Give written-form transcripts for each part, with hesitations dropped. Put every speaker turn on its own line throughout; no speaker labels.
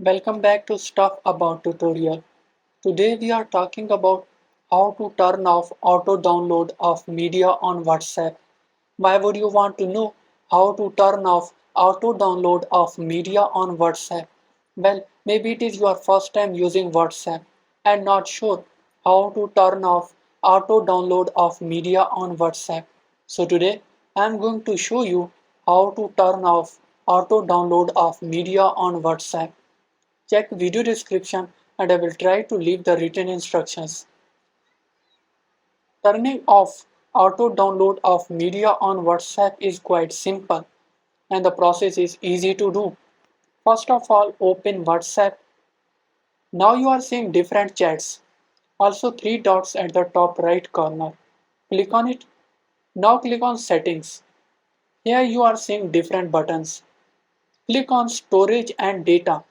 Welcome back to Stuff About Tutorial. Today we are talking about how to turn off auto download of media on WhatsApp. Why would you want to know how to turn off auto download of media on WhatsApp? Well, maybe it is your first time using WhatsApp and not sure how to turn off auto download of media on WhatsApp. So today I am going to show you how to turn off auto download of media on WhatsApp. Check video description and I will try to leave the written instructions. Turning off auto download of media on WhatsApp is quite simple and the process is easy to do. First of all, open WhatsApp. Now you are seeing different chats. Also three dots at the top right corner. Click on it. Now click on settings. Here you are seeing different buttons. Click on storage and data.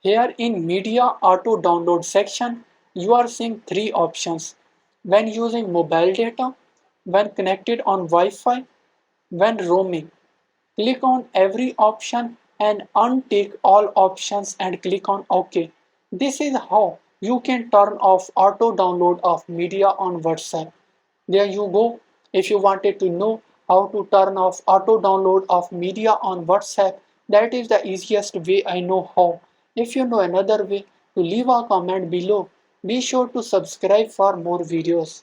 Here in Media Auto Download section, you are seeing three options: when using mobile data, when connected on Wi-Fi, when roaming. Click on every option and untick all options and click on OK. This is how you can turn off auto download of media on WhatsApp. There you go. If you wanted to know how to turn off auto download of media on WhatsApp, that is the easiest way I know how. If you know another way, to leave a comment below. Be sure to subscribe for more videos.